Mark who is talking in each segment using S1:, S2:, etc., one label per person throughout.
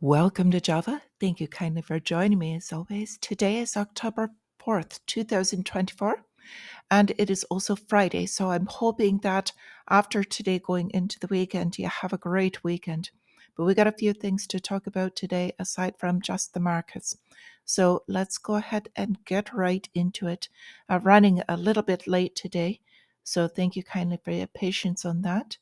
S1: Welcome to Java. Thank you kindly for joining me as always. Today is October 4th, 2024, and it is also Friday. So I'm hoping that after today going into the weekend, you have a great weekend. But we got a few things to talk about today aside from just the markets. So let's go ahead and get right into it. Running a little bit late today. So thank you kindly for your patience on that.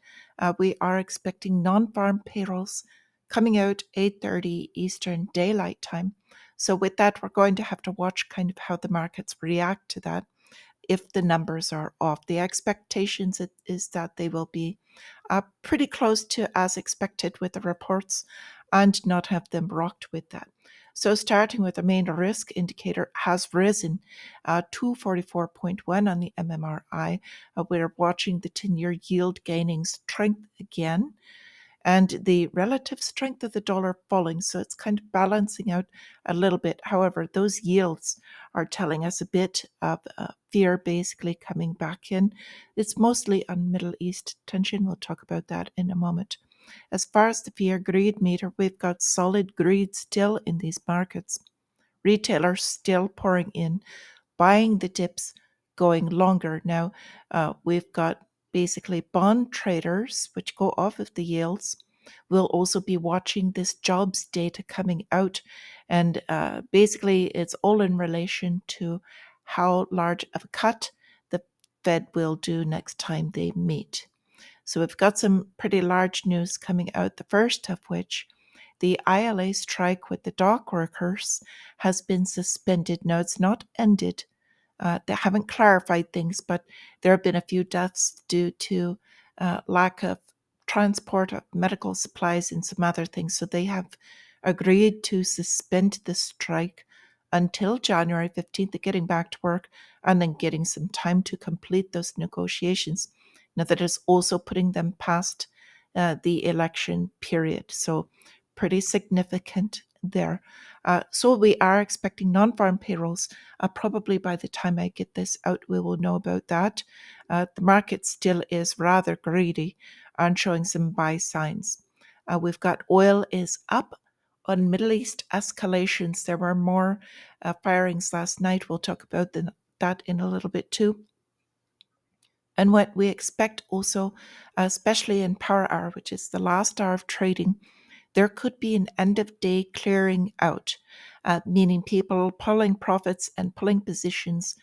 S1: We are expecting non-farm payrolls coming out 8:30 Eastern Daylight Time. So with that, we're going to have to watch kind of how the markets react to that if the numbers are off. The expectations is that they will be pretty close to as expected with the reports and not have them rocked with that. So starting with the main risk indicator has risen 244.1 on the MMRI. We're watching the 10-year yield gaining strength again, and the relative strength of the dollar falling. So it's kind of balancing out a little bit. However, those yields are telling us a bit of fear basically coming back in. It's mostly on Middle East tension. We'll talk about that in a moment. As far as the fear greed meter, we've got solid greed still in these markets. Retailers still pouring in, buying the dips, going longer. Now, we've got basically bond traders, which go off of the yields. We'll also be watching this jobs data coming out. And basically, it's all in relation to how large of a cut the Fed will do next time they meet. So we've got some pretty large news coming out, the first of which the ILA strike with the dock workers has been suspended. Now, it's not ended. They haven't clarified things, but there have been a few deaths due to lack of transport of medical supplies and some other things. So they have agreed to suspend the strike until January 15th, getting back to work and then getting some time to complete those negotiations. Now, that is also putting them past the election period. So pretty significant there. So we are expecting non-farm payrolls. Probably by the time I get this out, we will know about that. The market still is rather greedy and showing some buy signs. We've got oil is up on Middle East escalations. There were more firings last night. We'll talk about that in a little bit too. And what we expect also, especially in power hour, which is the last hour of trading, there could be an end of day clearing out, meaning people pulling profits and pulling positions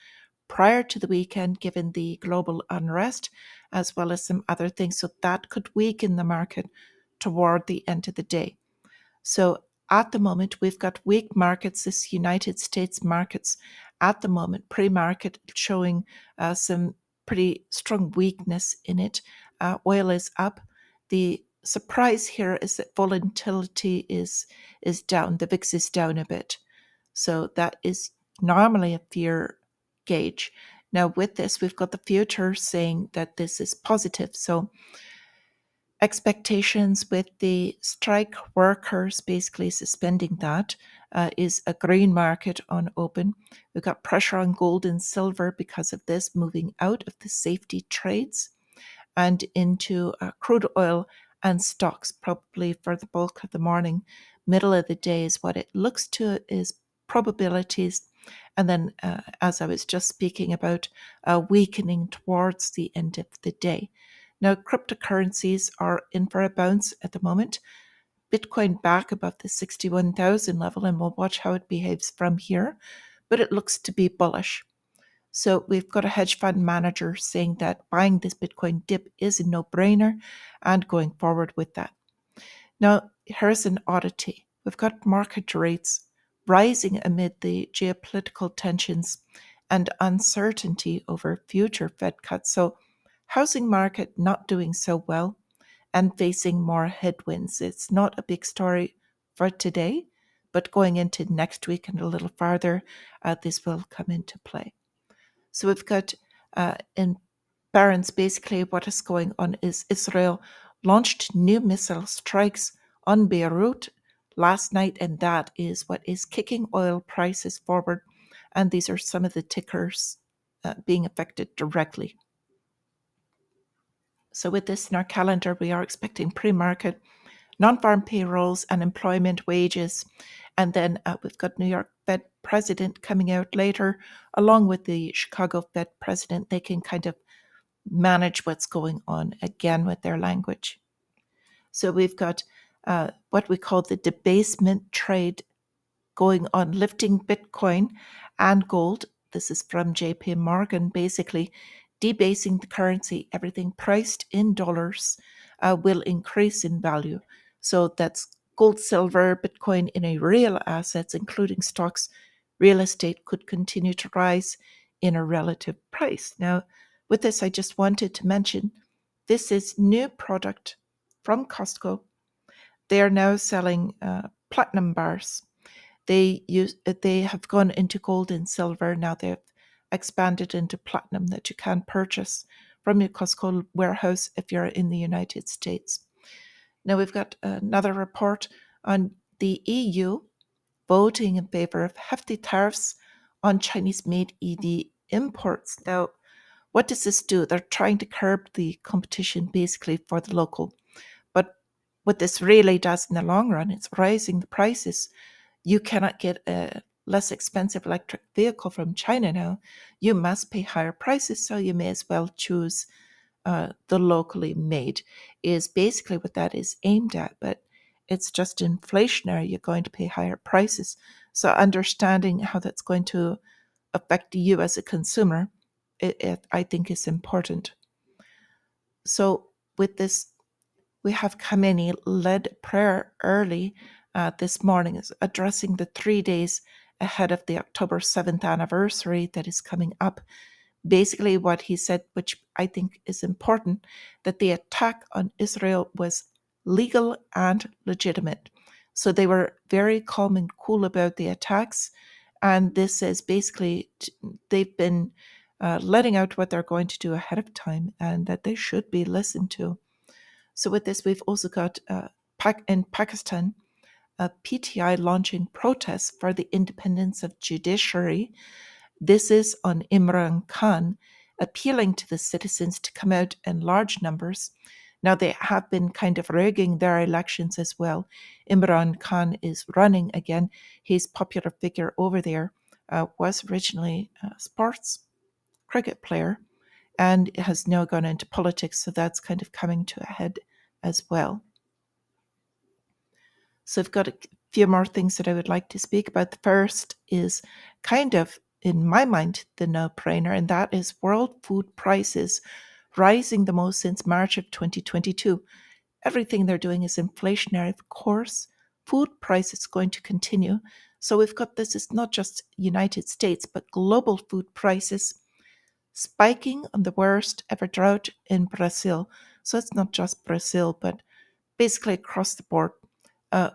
S1: prior to the weekend, given the global unrest, as well as some other things. So that could weaken the market toward the end of the day. So at the moment, we've got weak markets, this United States markets at the moment, pre-market showing some pretty strong weakness in it. Oil is up. The surprise here is that volatility is down. The VIX is down a bit. So that is normally a fear gauge. Now with this, we've got the future saying that this is positive. So expectations with the strike workers basically suspending that is a green market on open. We've got pressure on gold and silver because of this, moving out of the safety trades and into crude oil and stocks, probably for the bulk of the morning. Middle of the day is what it looks to is probabilities. And then, as I was just speaking about, weakening towards the end of the day. Now, cryptocurrencies are in for a bounce at the moment. Bitcoin back above the 61,000 level, and we'll watch how it behaves from here. But it looks to be bullish. So we've got a hedge fund manager saying that buying this Bitcoin dip is a no-brainer and going forward with that. Now, here's an oddity. We've got market rates rising amid the geopolitical tensions and uncertainty over future Fed cuts. So housing market not doing so well and facing more headwinds. It's not a big story for today, but going into next week and a little farther, this will come into play. So we've got in Barron's, basically what is going on is Israel launched new missile strikes on Beirut last night, and that is what is kicking oil prices forward. And these are some of the tickers being affected directly. So with this in our calendar, we are expecting pre-market non-farm payrolls, unemployment, wages. And then we've got New York Fed president coming out later, along with the Chicago Fed president. They can kind of manage what's going on again with their language. So we've got what we call the debasement trade going on, lifting Bitcoin and gold. This is from JP Morgan, basically debasing the currency. Everything priced in dollars will increase in value. So that's gold, silver, Bitcoin in a real assets, including stocks. Real estate could continue to rise in a relative price. Now, with this, I just wanted to mention this is new product from Costco. They are now selling platinum bars. They have gone into gold and silver. Now they've expanded into platinum that you can purchase from your Costco warehouse if you're in the United States. Now we've got another report on the EU voting in favor of hefty tariffs on Chinese-made ED imports. Now, what does this do? They're trying to curb the competition basically for the local. But what this really does in the long run, it's raising the prices. You cannot get a less expensive electric vehicle from China now. You must pay higher prices, so you may as well choose the locally made, is basically what that is aimed at. But it's just inflationary. You're going to pay higher prices. So understanding how that's going to affect you as a consumer, I think is important. So with this, we have Khamenei led prayer early this morning, is addressing the 3 days ahead of the October 7th anniversary that is coming up. Basically, what he said, which I think is important, that the attack on Israel was legal and legitimate. So they were very calm and cool about the attacks. And this is basically, they've been letting out what they're going to do ahead of time and that they should be listened to. So with this, we've also got in Pakistan, PTI launching protests for the independence of judiciary. This is on Imran Khan appealing to the citizens to come out in large numbers. Now, they have been kind of rigging their elections as well. Imran Khan is running again. His popular figure over there was originally a sports cricket player and has now gone into politics. So that's kind of coming to a head as well. So I've got a few more things that I would like to speak about. The first is kind of, in my mind, the no-brainer, and that is world food prices rising the most since March of 2022. Everything they're doing is inflationary. Of course, food prices going to continue. So we've got this is not just United States, but global food prices spiking on the worst ever drought in Brazil. So it's not just Brazil, but basically across the board.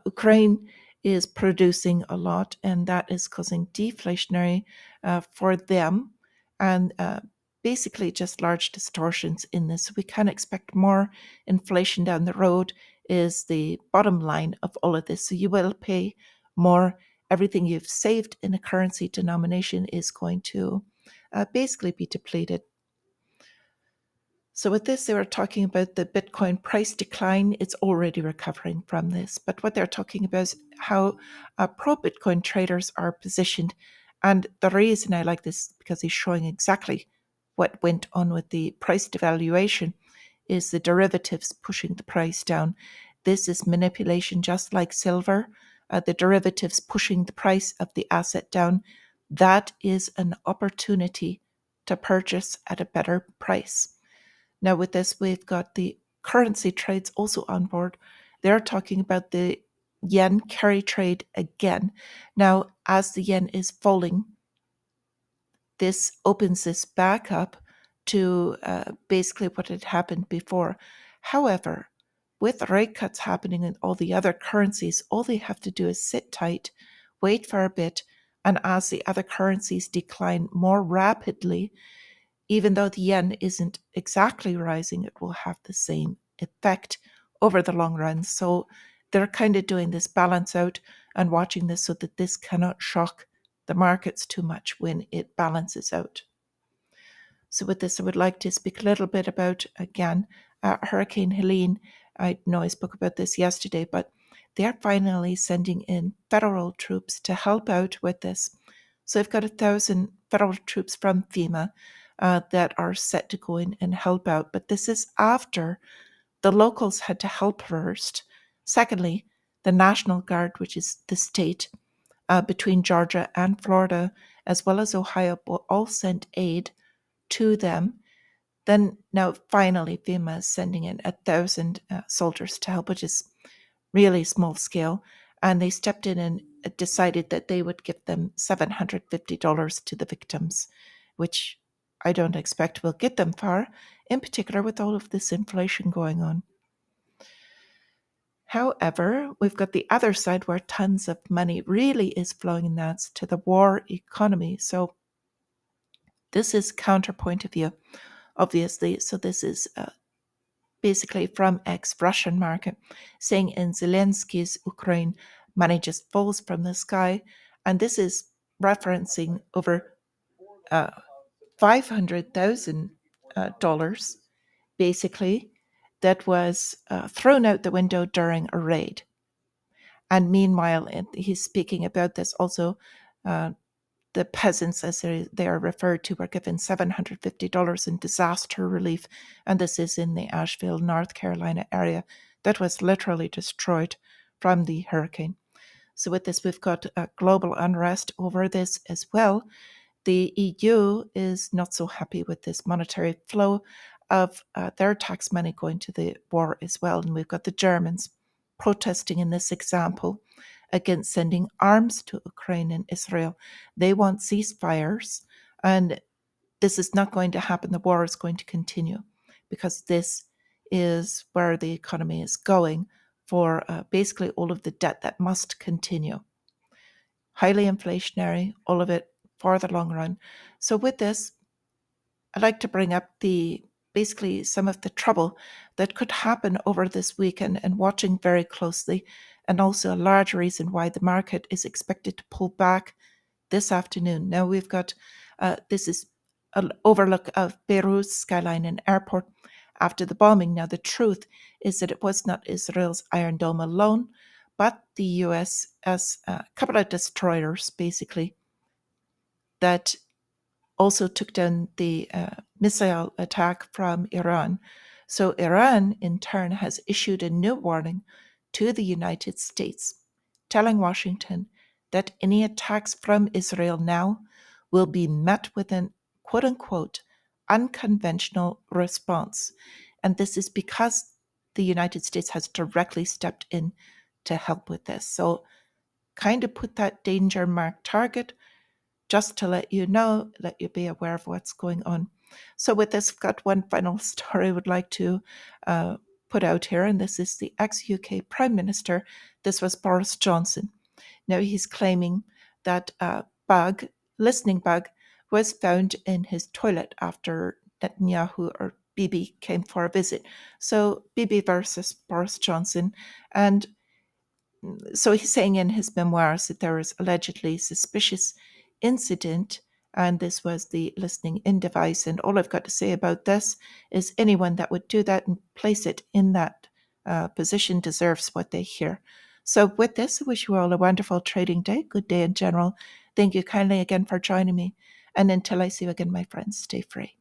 S1: Ukraine is producing a lot, and that is causing deflationary for them, and basically just large distortions in this. We can expect more inflation down the road, is the bottom line of all of this. So you will pay more. Everything you've saved in a currency denomination is going to basically be depleted. So with this, they were talking about the Bitcoin price decline. It's already recovering from this. But what they're talking about is how pro-Bitcoin traders are positioned. And the reason I like this, because he's showing exactly what went on with the price devaluation, is the derivatives pushing the price down. This is manipulation, just like silver. The derivatives pushing the price of the asset down. That is an opportunity to purchase at a better price. Now, with this, we've got the currency trades also on board. They're talking about the yen carry trade again. Now, as the yen is falling, this opens this back up to basically what had happened before. However, with rate cuts happening in all the other currencies, all they have to do is sit tight, wait for a bit, and as the other currencies decline more rapidly, even though the yen isn't exactly rising, it will have the same effect over the long run. So they're kind of doing this balance out and watching this so that this cannot shock the markets too much when it balances out. So with this, I would like to speak a little bit about, again, Hurricane Helene. I know I spoke about this yesterday, but they're finally sending in federal troops to help out with this. So they've got 1,000 federal troops from FEMA that are set to go in and help out. But this is after the locals had to help first. Secondly, the National Guard, which is the state between Georgia and Florida, as well as Ohio, all sent aid to them. Then now finally FEMA is sending in 1,000 soldiers to help, which is really small scale. And they stepped in and decided that they would give them $750 to the victims, which I don't expect will get them far, in particular with all of this inflation going on. However, we've got the other side where tons of money really is flowing, and that's to the war economy. So this is counterpoint of view, obviously. So this is basically from ex-Russian market, saying in Zelensky's Ukraine, money just falls from the sky. And this is referencing over $500,000, basically, that was thrown out the window during a raid. And meanwhile, he's speaking about this also, the peasants, as they are referred to, were given $750 in disaster relief. And this is in the Asheville, North Carolina area that was literally destroyed from the hurricane. So with this, we've got global unrest over this as well. The EU is not so happy with this monetary flow of their tax money going to the war as well. And we've got the Germans protesting in this example against sending arms to Ukraine and Israel. They want ceasefires, and this is not going to happen. The war is going to continue because this is where the economy is going for basically all of the debt that must continue. Highly inflationary, all of it for the long run. So with this, I'd like to bring up basically some of the trouble that could happen over this weekend and watching very closely, and also a large reason why the market is expected to pull back this afternoon. Now we've got, this is an overlook of Beirut's skyline and airport after the bombing. Now the truth is that it was not Israel's Iron Dome alone, but the US as a couple of destroyers basically that also took down the missile attack from Iran. So Iran, in turn, has issued a new warning to the United States, telling Washington that any attacks from Israel now will be met with an quote-unquote unconventional response. And this is because the United States has directly stepped in to help with this. So kind of put that danger mark target just to let you know, let you be aware of what's going on. So with this, I've got one final story I would like to put out here, and this is the ex-UK Prime Minister. This was Boris Johnson. Now he's claiming that a listening bug, was found in his toilet after Netanyahu or Bibi came for a visit. So Bibi versus Boris Johnson. And so he's saying in his memoirs that there was allegedly suspicious incident, and this was the listening in device. And all I've got to say about this is anyone that would do that and place it in that position deserves what they hear. So with this, I wish you all a wonderful trading day, good day in general. Thank you kindly again for joining me. And until I see you again, my friends, stay free.